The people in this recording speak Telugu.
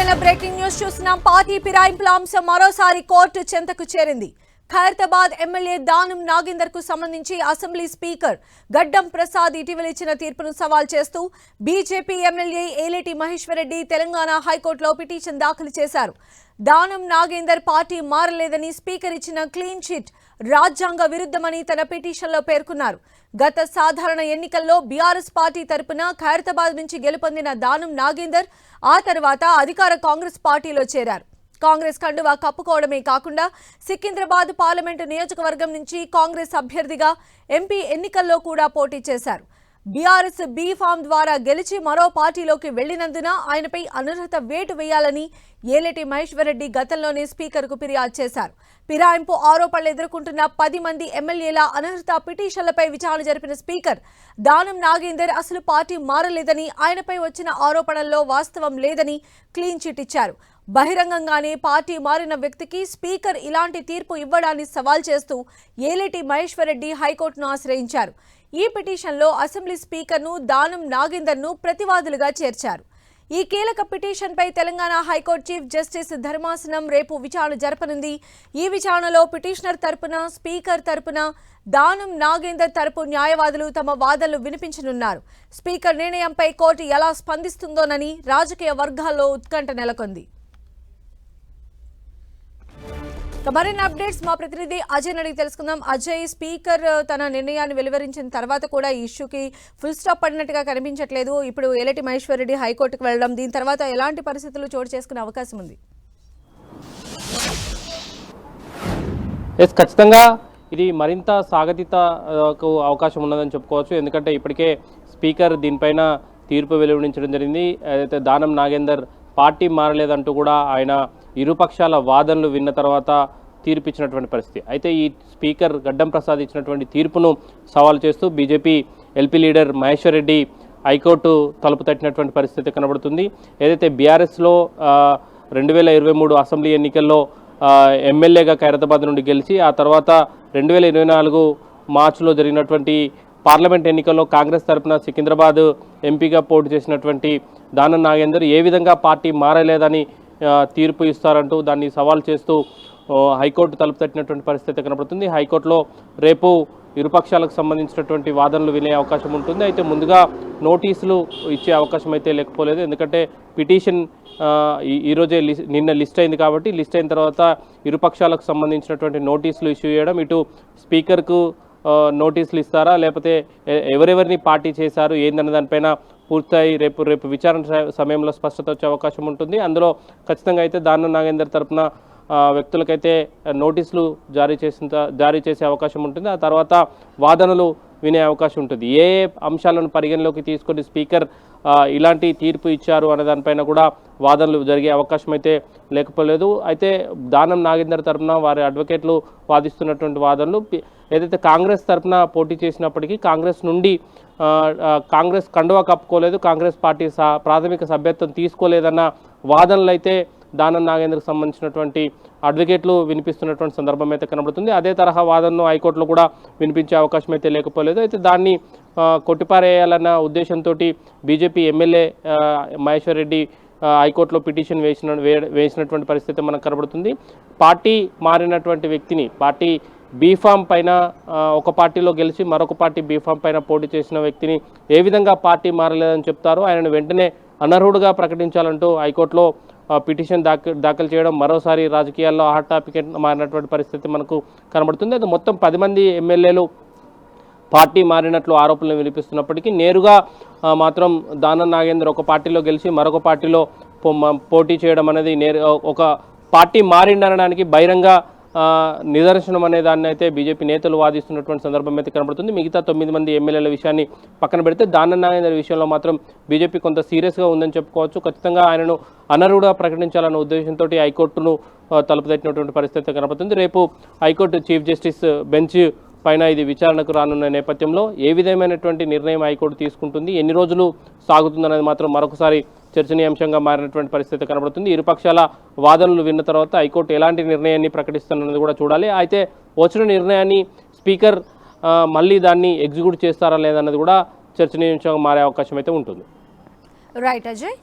తాజాగా బ్రేకింగ్ న్యూస్ చూస్తున్నాం. పార్టీ ఫిరాయింపుల అంశం మరోసారి కోర్టు చెంతకు చేరింది. ఖైరతాబాద్ ఎమ్మెల్యే దానం నాగేందర్ కు సంబంధించి అసెంబ్లీ స్పీకర్ గడ్డం ప్రసాద్ ఇటీవల ఇచ్చిన తీర్పును సవాల్ చేస్తూ బీజేపీ ఎమ్మెల్యే ఏలేటి మహేశ్వర్ రెడ్డి తెలంగాణ హైకోర్టులో పిటిషన్ దాఖలు చేశారు. దానం నాగేందర్ పార్టీ మారలేదని స్పీకర్ ఇచ్చిన క్లీన్ చిట్ రాజ్యాంగ విరుద్ధమని తన పిటిషన్లో పేర్కొన్నారు. గత సాధారణ ఎన్నికల్లో బీఆర్ఎస్ పార్టీ తరపున ఖైరతాబాద్ నుంచి గెలుపొందిన దానం నాగేందర్ ఆ తర్వాత అధికార కాంగ్రెస్ పార్టీలో చేరారు. కాంగ్రెస్ కండువా కప్పుకోవడమే కాకుండా సికింద్రాబాద్ పార్లమెంటు నియోజకవర్గం నుంచి కాంగ్రెస్ అభ్యర్థిగా ఎంపీ ఎన్నికల్లో కూడా పోటీ చేశారు. బీఆర్ఎస్ బీ ఫామ్ ద్వారా గెలిచి మరో పార్టీలోకి వెళ్లినందున ఆయనపై అనర్హత వేటు వేయాలని ఏలేటి మహేశ్వర్ రెడ్డి గతంలోనే స్పీకర్కు ఫిర్యాదు చేశారు. ఫిరాయింపు ఆరోపణలు ఎదుర్కొంటున్న 10 మంది ఎమ్మెల్యేల అనర్హత పిటిషన్లపై విచారణ జరిపిన స్పీకర్ దానం నాగేందర్ అసలు పార్టీ మారలేదని, ఆయనపై వచ్చిన ఆరోపణల్లో వాస్తవం లేదని క్లీన్ చిట్ ఇచ్చారు. బహిరంగంగానే పార్టీ మారిన వ్యక్తికి స్పీకర్ ఇలాంటి తీర్పు ఇవ్వడాన్ని సవాల్ చేస్తూ ఏలేటి మహేశ్వర్ రెడ్డి హైకోర్టును ఆశ్రయించారు. ఈ పిటిషన్లో అసెంబ్లీ స్పీకర్ను దానం నాగేందర్ను ప్రతివాదులుగా చేర్చారు. ఈ కీలక పిటిషన్పై తెలంగాణ హైకోర్టు చీఫ్ జస్టిస్ ధర్మాసనం రేపు విచారణ జరపనుంది. ఈ విచారణలో పిటిషనర్ తరపున, స్పీకర్ తరపున, దానం నాగేందర్ తరపు న్యాయవాదులు తమ వాదనలు వినిపించనున్నారు. స్పీకర్ నిర్ణయంపై కోర్టు ఎలా స్పందిస్తుందోనని రాజకీయ వర్గాల్లో ఉత్కంఠ నెలకొంది. మరిన్ని అప్డేట్స్ మా ప్రతినిధి అజయ్ అడిగి తెలుసుకుందాం. అజయ్, స్పీకర్ తన నిర్ణయాన్ని వెలువరించిన తర్వాత కూడా ఈ ఇష్యూకి ఫుల్ స్టాప్ పడినట్టుగా కనిపించట్లేదు. ఇప్పుడు ఏలేటి మహేశ్వర్ రెడ్డి హైకోర్టుకు వెళ్ళడం, దీని తర్వాత ఎలాంటి పరిస్థితులు చోటు చేసుకునే అవకాశం ఉంది? ఖచ్చితంగా ఇది మరింత సాగతీతకు అవకాశం ఉన్నదని చెప్పుకోవచ్చు. ఎందుకంటే ఇప్పటికే స్పీకర్ దీనిపైన తీర్పు వెలువరించడం జరిగింది. ఏదైతే దానం నాగేందర్ పార్టీ మారలేదంటూ కూడా ఆయన ఇరుపక్షాల వాదనలు విన్న తర్వాత తీర్పు ఇచ్చినటువంటి పరిస్థితి. అయితే ఈ స్పీకర్ గడ్డం ప్రసాద్ ఇచ్చినటువంటి తీర్పును సవాల్ చేస్తూ BJP LP leader Maheshwar Reddy high court తలుపు తట్టినటువంటి పరిస్థితి కనబడుతుంది. ఏదైతే బీఆర్ఎస్లో 2023 అసెంబ్లీ ఎన్నికల్లో ఎమ్మెల్యేగా ఖైరతాబాద్ నుండి గెలిచి ఆ తర్వాత 2024 మార్చిలో జరిగినటువంటి పార్లమెంట్ ఎన్నికల్లో కాంగ్రెస్ తరపున సికింద్రాబాద్ ఎంపీగా పోటీ చేసినటువంటి దానం నాగేందర్ ఏ విధంగా పార్టీ మారలేదని తీర్పు ఇస్తారంటూ దాన్ని సవాల్ చేస్తూ హైకోర్టు తలుపు తట్టినటువంటి పరిస్థితి కనబడుతుంది. హైకోర్టులో రేపు ఇరుపక్షాలకు సంబంధించినటువంటి వాదనలు వినే అవకాశం ఉంటుంది. అయితే ముందుగా నోటీసులు ఇచ్చే అవకాశం అయితే లేకపోలేదు. ఎందుకంటే పిటిషన్ ఈరోజే నిన్న లిస్ట్ అయింది కాబట్టి లిస్ట్ అయిన తర్వాత ఇరుపక్షాలకు సంబంధించినటువంటి నోటీసులు ఇష్యూ చేయడం, ఇటు స్పీకర్కు నోటీసులు ఇస్తారా లేకపోతే ఎవరెవరిని పార్టీ చేశారు ఏందన్న దానిపైన పూర్తయి రేపు విచారణ సమయంలో స్పష్టత వచ్చే అవకాశం ఉంటుంది. అందులో ఖచ్చితంగా అయితే దానం నాగేందర్ తరపున వ్యక్తులకైతే నోటీసులు జారీ చేసే అవకాశం ఉంటుంది. ఆ తర్వాత వాదనలు వినే అవకాశం ఉంటుంది. ఏ అంశాలను పరిగణలోకి తీసుకొని స్పీకర్ ఇలాంటి తీర్పు ఇచ్చారు అనే దానిపైన కూడా వాదనలు జరిగే అవకాశం అయితే లేకపోలేదు. అయితే దానం నాగేందర్ తరపున వారి అడ్వకేట్లు వాదిస్తున్నటువంటి వాదనలు ఏదైతే కాంగ్రెస్ తరపున పోటీ చేసినప్పటికీ కాంగ్రెస్ నుండి కాంగ్రెస్ కండువా కప్పుకోలేదు, కాంగ్రెస్ పార్టీ ప్రాథమిక సభ్యత్వం తీసుకోలేదన్న వాదనలు అయితే దానం నాగేందర్కి సంబంధించినటువంటి అడ్వకేట్లు వినిపిస్తున్నటువంటి సందర్భం అయితే కనబడుతుంది. అదే తరహా వాదనను హైకోర్టులో కూడా వినిపించే అవకాశం అయితే లేకపోలేదు. అయితే దాన్ని కొట్టిపారేయాలన్న ఉద్దేశంతో బీజేపీ ఎమ్మెల్యే మహేశ్వర్ రెడ్డి హైకోర్టులో పిటిషన్ వేసినటువంటి పరిస్థితి మనకు కనబడుతుంది. పార్టీ మారినటువంటి వ్యక్తిని, పార్టీ బీఫామ్ పైన ఒక పార్టీలో గెలిచి మరొక పార్టీ బీఫామ్ పైన పోటీ చేసిన వ్యక్తిని ఏ విధంగా పార్టీ మారలేదని చెప్తారో ఆయనను వెంటనే అనర్హుడుగా ప్రకటించాలంటూ హైకోర్టులో పిటిషన్ దాఖలు చేయడం మరోసారి రాజకీయాల్లో హాట్ టాపిక్ మారినటువంటి పరిస్థితి మనకు కనబడుతుంది. అది మొత్తం 10 మంది ఎమ్మెల్యేలు పార్టీ మారినట్లు ఆరోపణలు వినిపిస్తున్నప్పటికీ నేరుగా మాత్రం దానం నాగేందర్ ఒక పార్టీలో గెలిచి మరొక పార్టీలో పోటీ చేయడం అనేది ఒక పార్టీ మారిండనడానికి బహిరంగ నిదర్శనం అనే దాన్ని అయితే బీజేపీ నేతలు వాదిస్తున్నటువంటి సందర్భం అయితే కనబడుతుంది. మిగతా 9 మంది ఎమ్మెల్యేల విషయాన్ని పక్కన పెడితే దానం నాగేందర్ విషయంలో మాత్రం బీజేపీ కొంత సీరియస్గా ఉందని చెప్పుకోవచ్చు. ఖచ్చితంగా ఆయనను అనర్హుడుగా ప్రకటించాలన్న ఉద్దేశంతో హైకోర్టును తలుపు తట్టినటువంటి పరిస్థితి కనబడుతుంది. రేపు హైకోర్టు చీఫ్ జస్టిస్ బెంచ్ పైన ఇది విచారణకు రానున్న నేపథ్యంలో ఏ విధమైనటువంటి నిర్ణయం హైకోర్టు తీసుకుంటుంది, ఎన్ని రోజులు సాగుతుందనేది మాత్రం మరొకసారి చర్చనీయాంశంగా మారినటువంటి పరిస్థితి కనబడుతుంది. ఇరుపక్షాల వాదనలు విన్న తర్వాత హైకోర్టు ఎలాంటి నిర్ణయాన్ని ప్రకటిస్తున్నది కూడా చూడాలి. అయితే వచ్చిన నిర్ణయాన్ని స్పీకర్ మళ్ళీ దాన్ని ఎగ్జిక్యూట్ చేస్తారా లేదన్నది కూడా చర్చనీయాంశంగా మారే అవకాశం అయితే ఉంటుంది. రైట్ అజయ్.